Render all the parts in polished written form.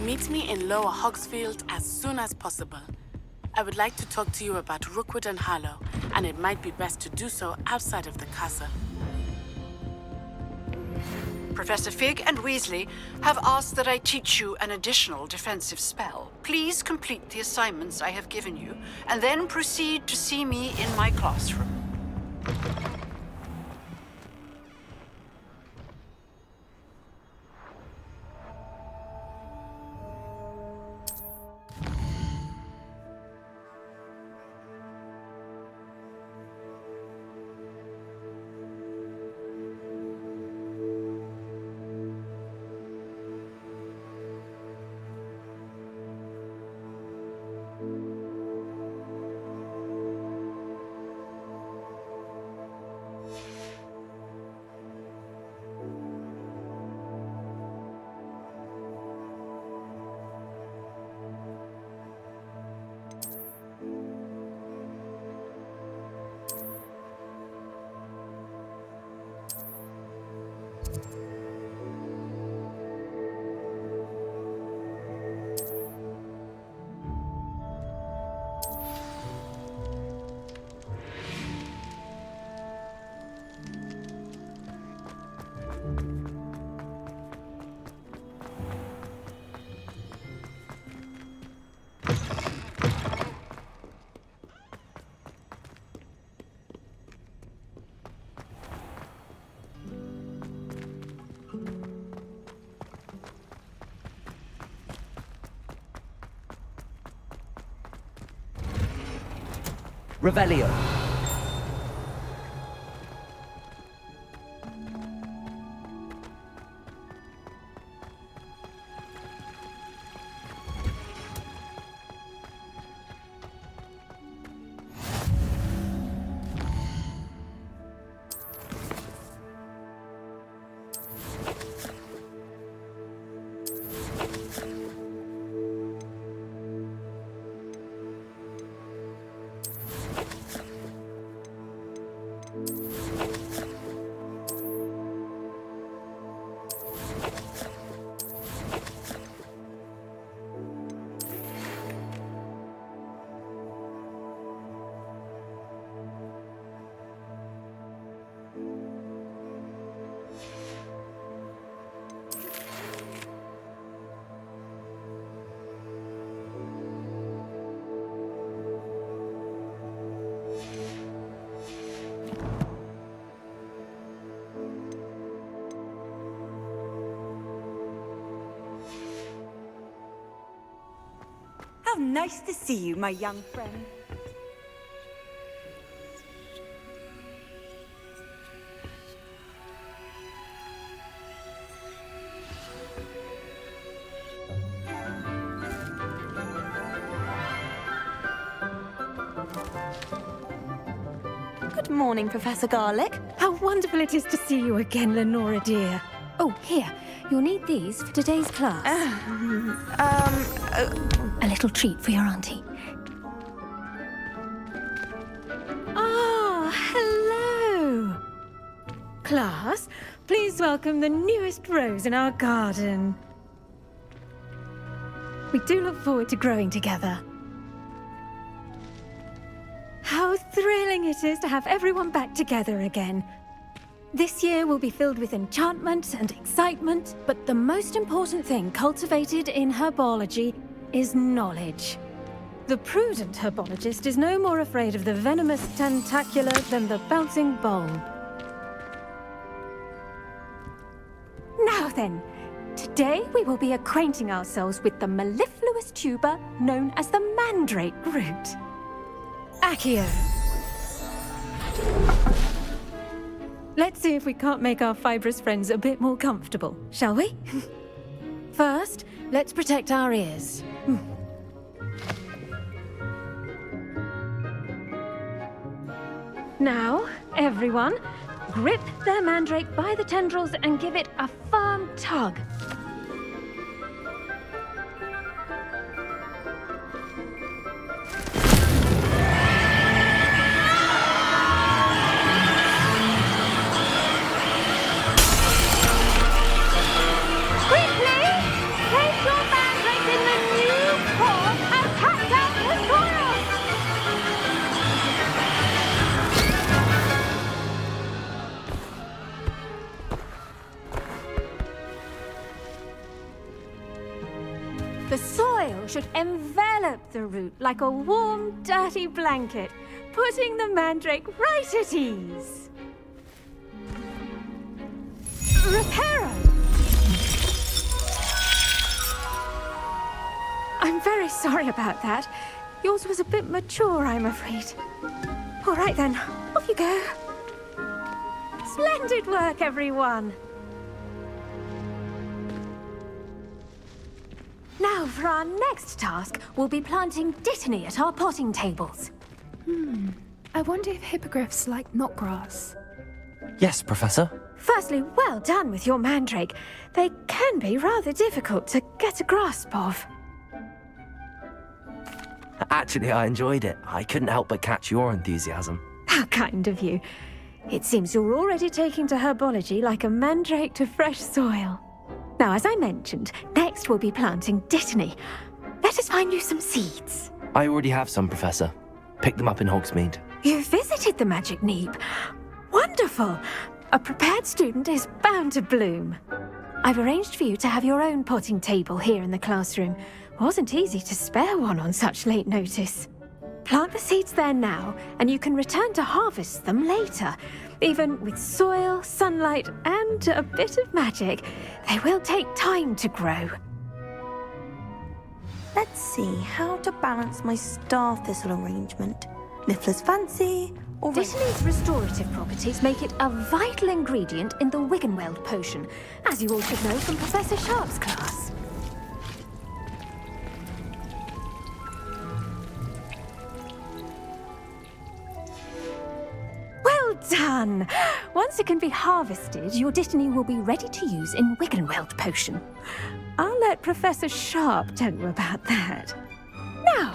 Meet me in Lower Hogsfield as soon as possible. I would like to talk to you about Rookwood and Harlow, and it might be best to do so outside of the castle. Professor Fig and Weasley have asked that I teach you an additional defensive spell. Please complete the assignments I have given you, and then proceed to see me in my classroom. Revelio. How nice to see you, my young friend. Good morning, Professor Garlick. How wonderful it is to see you again, Lenora dear. Oh, here. You'll need these for today's class. A little treat for your auntie. Ah, hello. Class, please welcome the newest rose in our garden. We do look forward to growing together. How thrilling it is to have everyone back together again. This year will be filled with enchantment and excitement, but the most important thing cultivated in herbology is knowledge. The prudent herbologist is no more afraid of the venomous tentacula than the bouncing bulb. Now then, today we will be acquainting ourselves with the mellifluous tuber known as the mandrake root. Accio. Let's see if we can't make our fibrous friends a bit more comfortable, shall we? First, let's protect our ears. Now, everyone, grip their mandrake by the tendrils and give it a firm tug. The soil should envelop the root like a warm, dirty blanket, putting the mandrake right at ease. Reparo! I'm very sorry about that. Yours was a bit mature, I'm afraid. All right then, off you go. Splendid work, everyone. Now, for our next task, we'll be planting dittany at our potting tables. I wonder if hippogriffs like knotgrass. Yes, Professor. Firstly, well done with your mandrake. They can be rather difficult to get a grasp of. Actually, I enjoyed it. I couldn't help but catch your enthusiasm. How kind of you. It seems you're already taking to herbology like a mandrake to fresh soil. Now, as I mentioned, next we'll be planting dittany. Let us find you some seeds. I already have some, Professor. Picked them up in Hogsmeade. You visited the Magic Neep. Wonderful. A prepared student is bound to bloom. I've arranged for you to have your own potting table here in the classroom. Wasn't easy to spare one on such late notice. Plant the seeds there now, and you can return to harvest them later. Even with soil, sunlight, and a bit of magic, they will take time to grow. Let's see how to balance my star thistle arrangement. Niffler's fancy, or Dittany's restorative properties make it a vital ingredient in the Wiggenweld potion, as you all should know from Professor Sharp's class. Well done! Once it can be harvested, your dittany will be ready to use in Wiggenweld potion. I'll let Professor Sharp tell you about that. Now,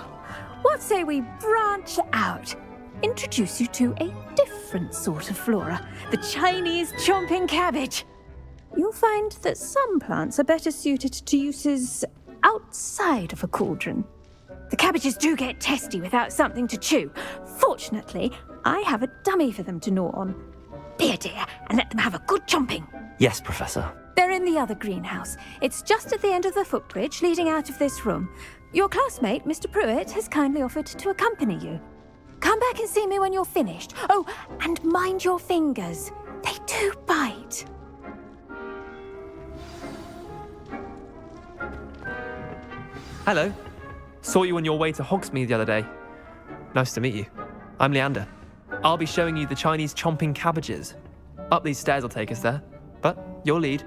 what say we branch out? Introduce you to a different sort of flora, the Chinese chomping cabbage. You'll find that some plants are better suited to uses outside of a cauldron. The cabbages do get testy without something to chew. Fortunately, I have a dummy for them to gnaw on. Be a dear and let them have a good chomping. Yes, Professor. They're in the other greenhouse. It's just at the end of the footbridge leading out of this room. Your classmate, Mr. Pruitt, has kindly offered to accompany you. Come back and see me when you're finished. Oh, and mind your fingers. They do bite. Hello. Saw you on your way to Hogsmeade the other day. Nice to meet you. I'm Leander. I'll be showing you the Chinese chomping cabbages. Up these stairs will take us there, but your lead.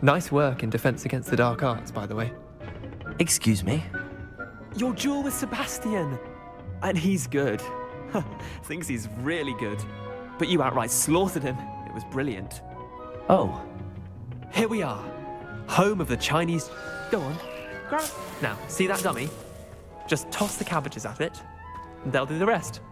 Nice work in Defense Against the Dark Arts, by the way. Excuse me? Your duel with Sebastian! And he's good. Thinks he's really good. But you outright slaughtered him. It was brilliant. Oh. Here we are. Home of the Chinese... Go on. Grab. Now, see that dummy? Just toss the cabbages at it, and they'll do the rest.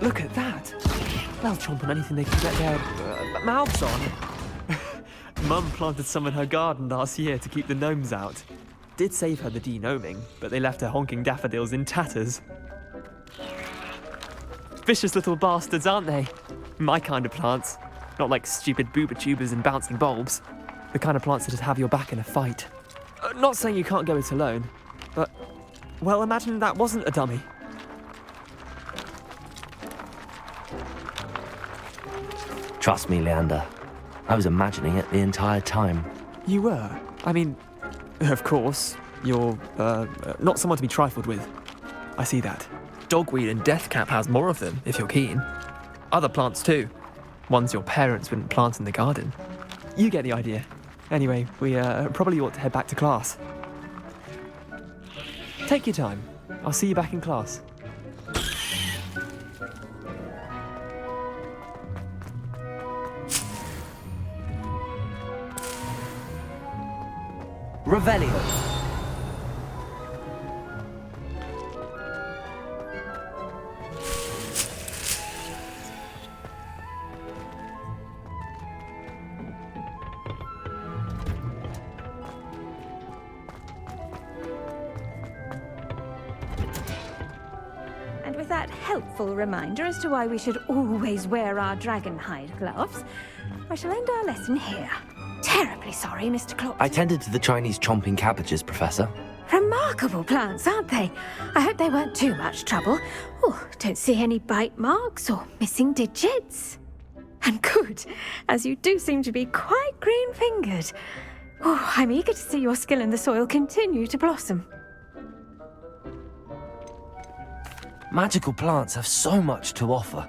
Look at that. They'll chomp on anything they can get their mouths on. Mum planted some in her garden last year to keep the gnomes out. Did save her the de-gnoming, but they left her honking daffodils in tatters. Vicious little bastards, aren't they? My kind of plants. Not like stupid booba tubers and bouncing bulbs. The kind of plants that'd have your back in a fight. Not saying you can't go it alone, but, well, imagine that wasn't a dummy. Trust me, Leander. I was imagining it the entire time. You were? I mean, of course, you're, not someone to be trifled with. I see that. Dogweed and deathcap has more of them, if you're keen. Other plants too. Ones your parents wouldn't plant in the garden. You get the idea. Anyway, we probably ought to head back to class. Take your time. I'll see you back in class. Revelio. And with that helpful reminder as to why we should always wear our dragon hide gloves, I shall end our lesson here. Terribly sorry, Mr. Clopton. I tended to the Chinese chomping cabbages, Professor. Remarkable plants, aren't they? I hope they weren't too much trouble. Oh, don't see any bite marks or missing digits. And good, as you do seem to be quite green-fingered. Oh, I'm eager to see your skill in the soil continue to blossom. Magical plants have so much to offer.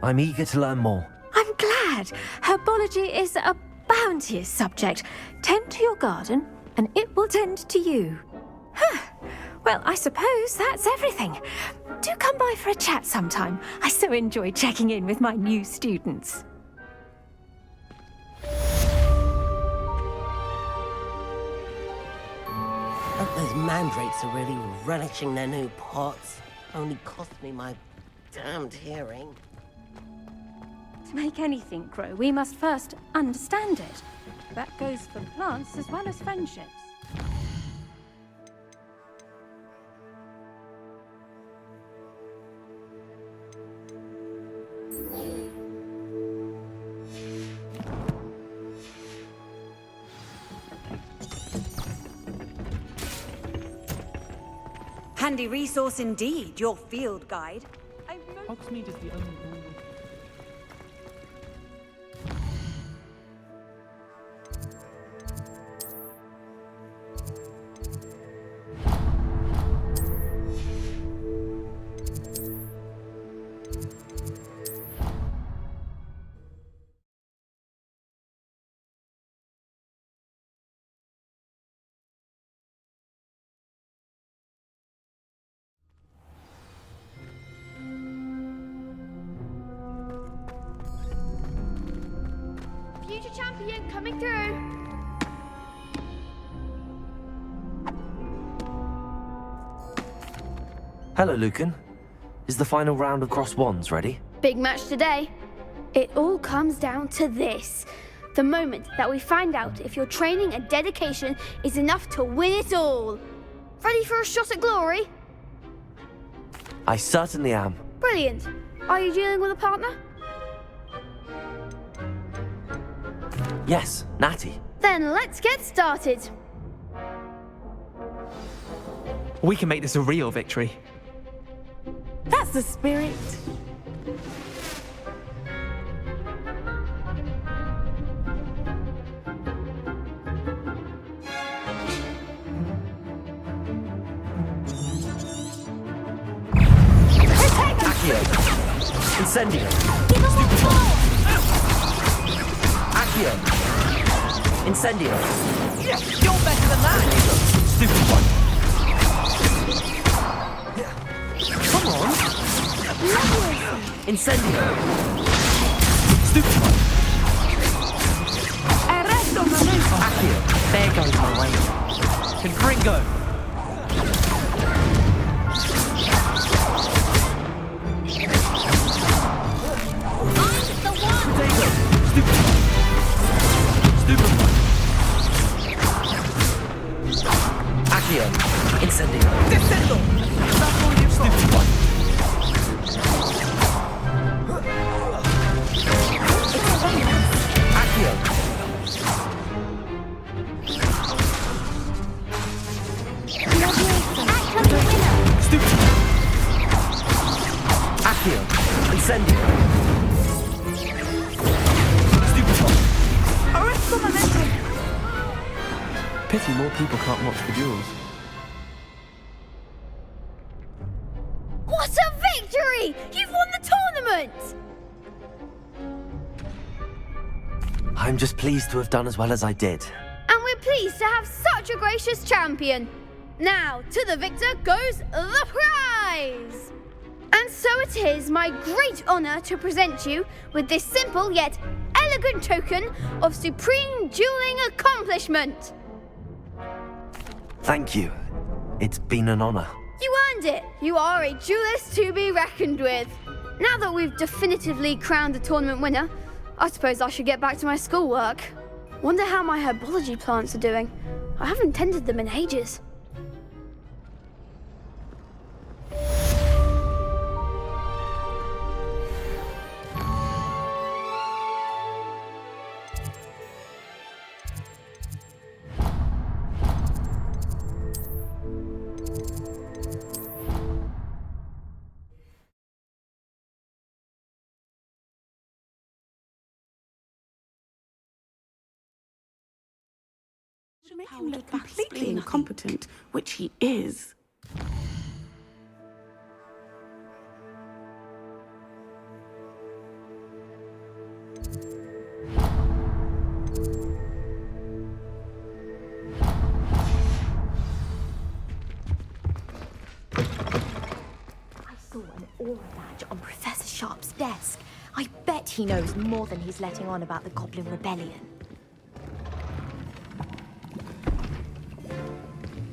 I'm eager to learn more. I'm glad. Herbology is a bounteous subject. Tend to your garden, and it will tend to you. Well, I suppose that's everything. Do come by for a chat sometime. I so enjoy checking in with my new students. Hope those mandrakes are really relishing their new pots. Only cost me my damned hearing. To make anything grow, we must first understand it. That goes for plants as well as friendships. Handy resource indeed, your field guide. Hogsmeade is the only one. Future champion coming through. Hello, Lucan. Is the final round of Cross Wands ready? Big match today. It all comes down to this. The moment that we find out if your training and dedication is enough to win it all. Ready for a shot at glory? I certainly am. Brilliant. Are you dealing with a partner? Yes, Natty. Then let's get started. We can make this a real victory. That's the spirit. Accio. Incendio. Accio. Incendio. Yeah, you're better than that! Stupid one. Come on! Incendio. Stupid one. Accio. There goes my way. Confringo. I've got momentum. Pity more people can't watch the duels. What a victory! You've won the tournament! I'm just pleased to have done as well as I did. And we're pleased to have such a gracious champion. Now, to the victor goes the prize! And so it is my great honour to present you with this simple yet elegant token of supreme dueling accomplishment. Thank you. It's been an honor. You earned it. You are a duelist to be reckoned with. Now that we've definitively crowned the tournament winner, I suppose I should get back to my schoolwork. Wonder how my herbology plants are doing. I haven't tended them in ages. Make him look completely incompetent, which he is. I saw an aura badge on Professor Sharp's desk. I bet he knows more than he's letting on about the Goblin Rebellion.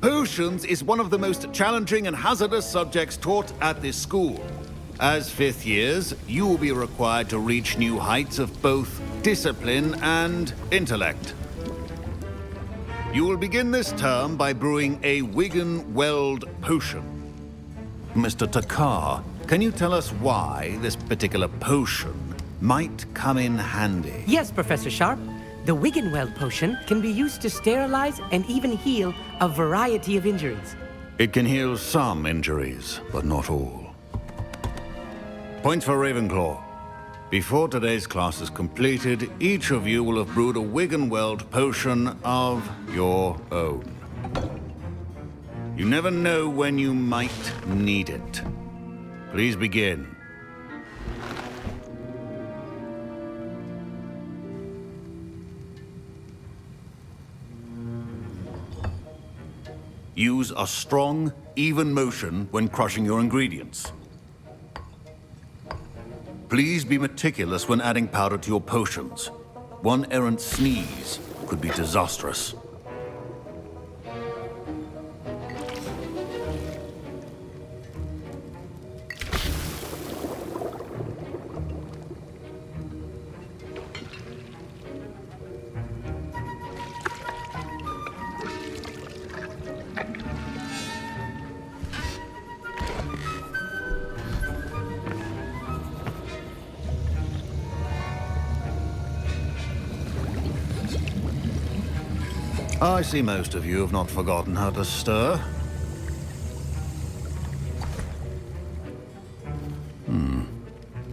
Potions is one of the most challenging and hazardous subjects taught at this school. As fifth years, you will be required to reach new heights of both discipline and intellect. You will begin this term by brewing a Wiggenweld potion. Mr. Takar, can you tell us why this particular potion might come in handy? Yes, Professor Sharp. The Wiggenweld potion can be used to sterilize and even heal a variety of injuries. It can heal some injuries, but not all. Points for Ravenclaw. Before today's class is completed, each of you will have brewed a Wiggenweld potion of your own. You never know when you might need it. Please begin. Use a strong, even motion when crushing your ingredients. Please be meticulous when adding powder to your potions. One errant sneeze could be disastrous. I see most of you have not forgotten how to stir.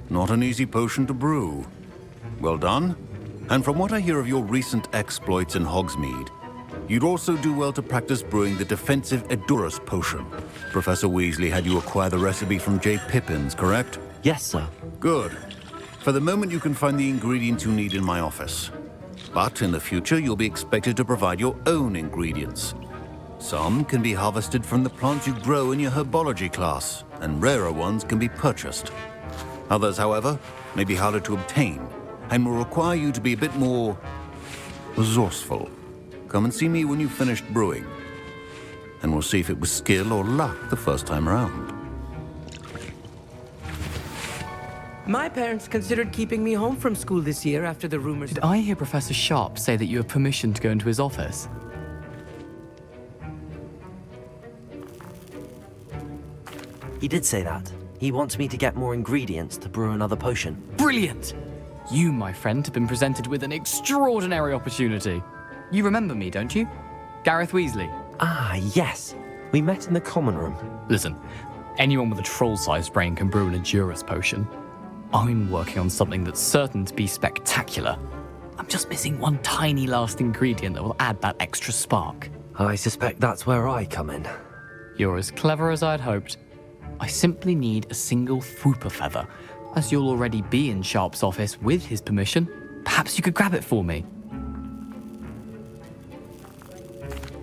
Not an easy potion to brew. Well done. And from what I hear of your recent exploits in Hogsmeade, you'd also do well to practice brewing the defensive Edurus potion. Professor Weasley had you acquire the recipe from J. Pippin's, correct? Yes, sir. Good. For the moment, you can find the ingredients you need in my office. But in the future, you'll be expected to provide your own ingredients. Some can be harvested from the plants you grow in your herbology class, and rarer ones can be purchased. Others, however, may be harder to obtain, and will require you to be a bit more resourceful. Come and see me when you've finished brewing, and we'll see if it was skill or luck the first time around. My parents considered keeping me home from school this year after the rumors. Did I hear Professor Sharp say that you have permission to go into his office? He did say that. He wants me to get more ingredients to brew another potion. Brilliant! You, my friend, have been presented with an extraordinary opportunity. You remember me, don't you? Gareth Weasley. Ah, yes. We met in the common room. Listen, anyone with a troll-sized brain can brew an Edurus potion. I'm working on something that's certain to be spectacular. I'm just missing one tiny last ingredient that will add that extra spark. I suspect that's where I come in. You're as clever as I'd hoped. I simply need a single Fwooper feather. As you'll already be in Sharp's office with his permission, perhaps you could grab it for me.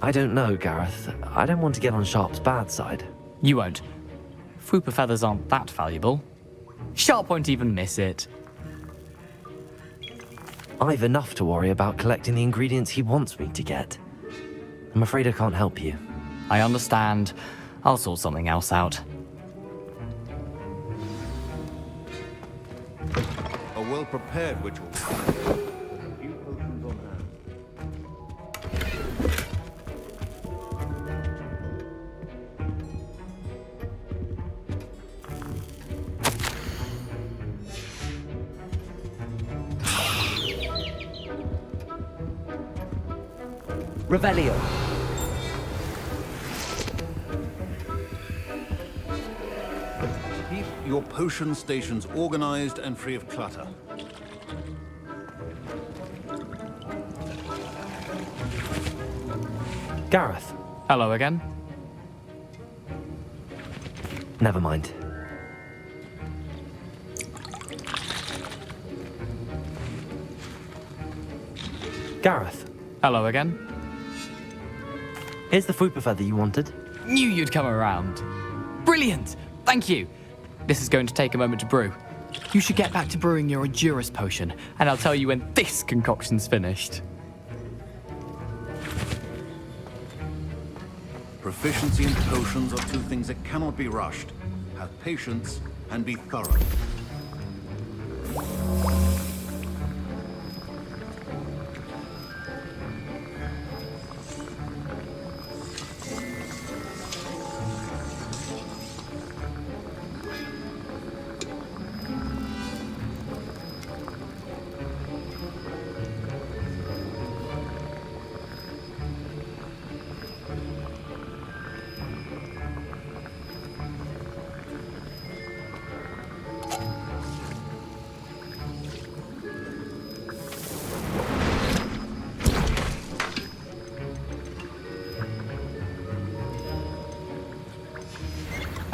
I don't know, Gareth. I don't want to get on Sharp's bad side. You won't. Fwooper feathers aren't that valuable. Sharp won't even miss it. I've enough to worry about collecting the ingredients he wants me to get. I'm afraid I can't help you. I understand. I'll sort something else out. A well-prepared ritual. Few potions on hand. Revelio. Keep your potion stations organized and free of clutter. Gareth. Hello again. Never mind. Gareth. Hello again. Here's the Fwooper feather you wanted. Knew you'd come around. Brilliant! Thank you. This is going to take a moment to brew. You should get back to brewing your Endurance potion, and I'll tell you when this concoction's finished. Proficiency in potions are two things that cannot be rushed. Have patience and be thorough.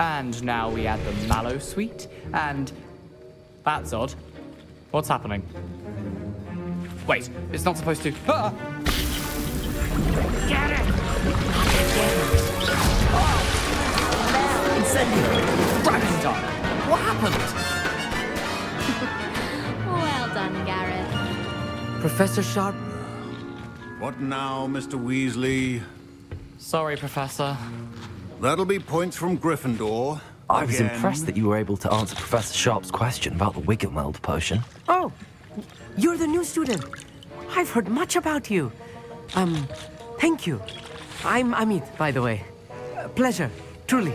And now we add the mallow sweet, and... That's odd. What's happening? Wait, it's not supposed to... Ah! Get it! Incendio! Dragon time! What happened? Well done, Gareth. Professor Sharp? What now, Mr. Weasley? Sorry, Professor. That'll be points from Gryffindor. I was Again. impressed that you were able to answer Professor Sharp's question about the Wiggenweld potion. Oh, you're the new student. I've heard much about you. Thank you. I'm Amit, by the way. Pleasure, truly.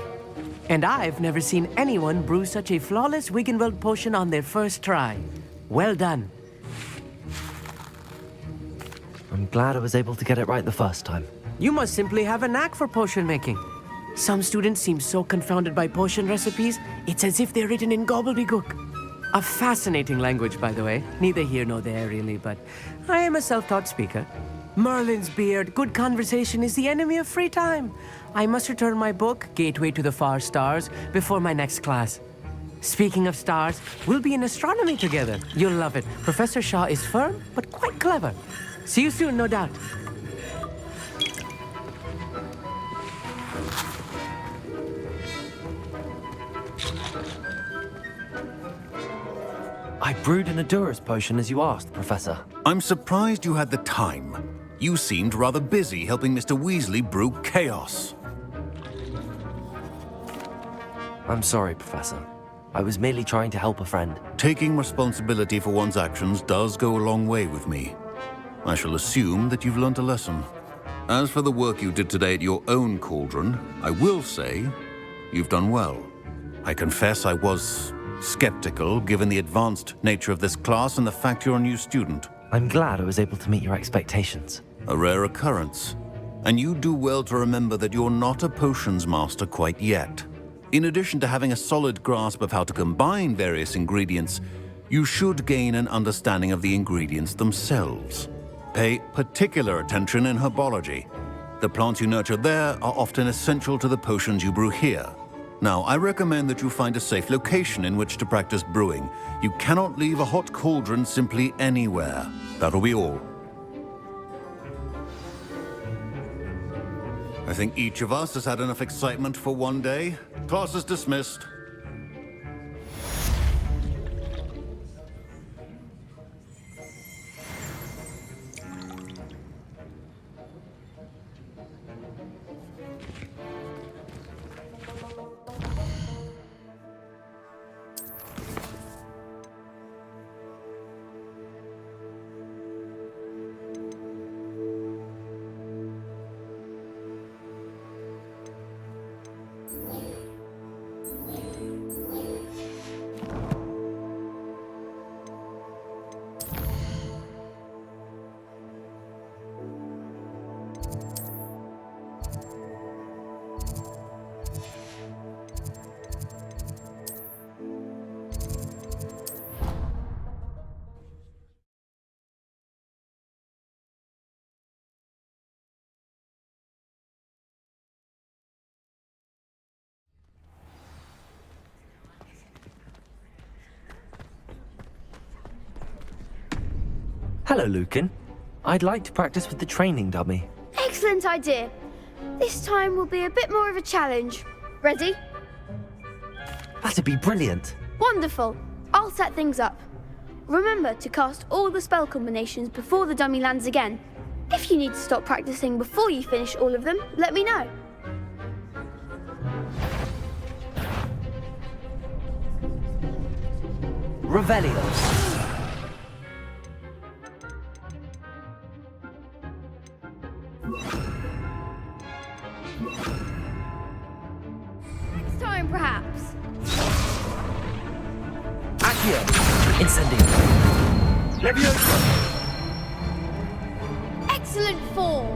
And I've never seen anyone brew such a flawless Wiggenweld potion on their first try. Well done. I'm glad I was able to get it right the first time. You must simply have a knack for potion making. Some students seem so confounded by potion recipes, it's as if they're written in gobbledygook. A fascinating language, by the way. Neither here nor there, really, but I am a self-taught speaker. Merlin's beard, good conversation is the enemy of free time. I must return my book, Gateway to the Far Stars, before my next class. Speaking of stars, we'll be in astronomy together. You'll love it. Professor Shaw is firm, but quite clever. See you soon, no doubt. I brewed an Endurance potion as you asked, Professor. I'm surprised you had the time. You seemed rather busy helping Mr. Weasley brew chaos. I'm sorry, Professor. I was merely trying to help a friend. Taking responsibility for one's actions does go a long way with me. I shall assume that you've learnt a lesson. As for the work you did today at your own cauldron, I will say you've done well. I confess I was skeptical, given the advanced nature of this class and the fact you're a new student. I'm glad I was able to meet your expectations. A rare occurrence. And you do well to remember that you're not a potions master quite yet. In addition to having a solid grasp of how to combine various ingredients, you should gain an understanding of the ingredients themselves. Pay particular attention in herbology. The plants you nurture there are often essential to the potions you brew here. Now, I recommend that you find a safe location in which to practice brewing. You cannot leave a hot cauldron simply anywhere. That'll be all. I think each of us has had enough excitement for one day. Class is dismissed. Hello, Lucan. I'd like to practice with the training dummy. Excellent idea. This time will be a bit more of a challenge. Ready? That'd be brilliant. Wonderful. I'll set things up. Remember to cast all the spell combinations before the dummy lands again. If you need to stop practicing before you finish all of them, let me know. Revelio. Next time, perhaps. Accio. Incendio. Leviosa. Excellent fall.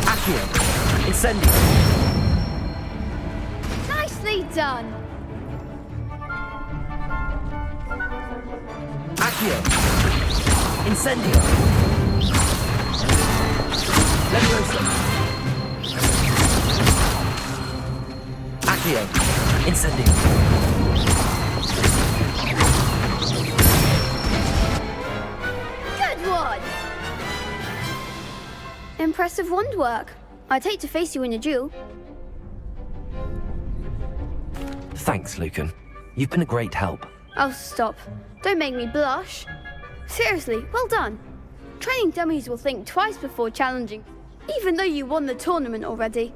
Accio. Incendio. Nicely done. Accio. Incendio. Leviosa. Accio. Incendio. Good one. Impressive wand work. I'd hate to face you in a duel. Thanks, Lucan. You've been a great help. Oh, stop. Don't make me blush. Seriously, well done. Training dummies will think twice before challenging, even though you won the tournament already.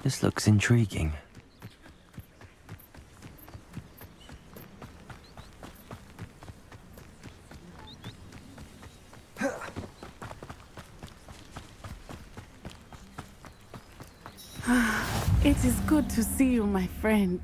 This looks intriguing. It is good to see you, my friend.